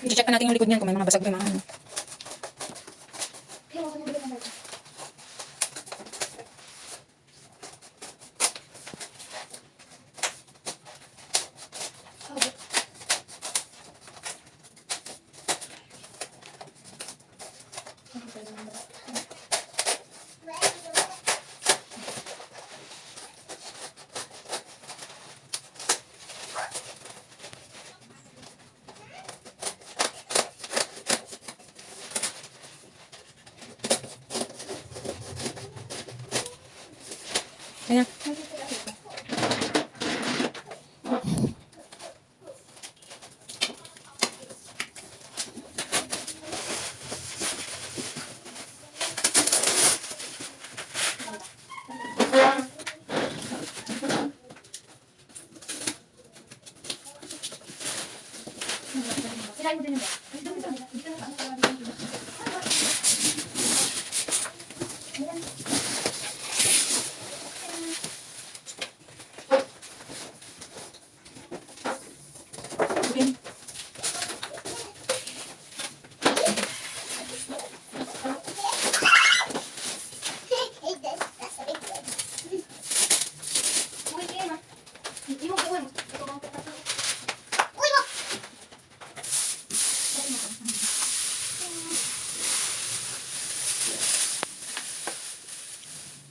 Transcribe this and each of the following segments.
I-check pa natin yung likod niyan kung may mga basag pa, mga ano. Ayan.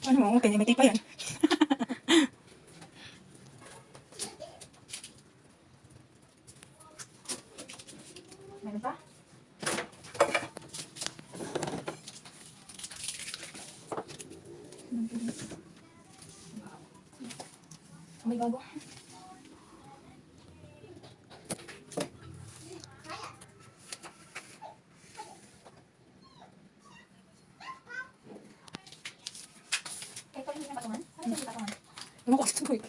Ano mo, okay, may tape pa yan. Meron pa? May bago. Ano ko kasi ito eh.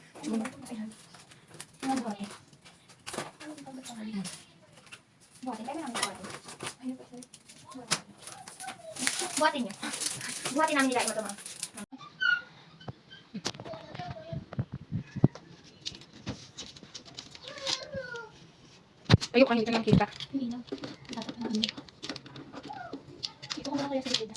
Buhatin niyo. Buhatin namin nila ito, ma'am. Tayo ka nito lang kita. Hindi na. Ito ko na kaya sa likod.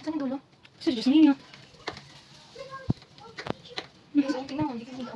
Saan yung dulo? Sa Diyos niyo. Tingnan mo, hindi ka nila.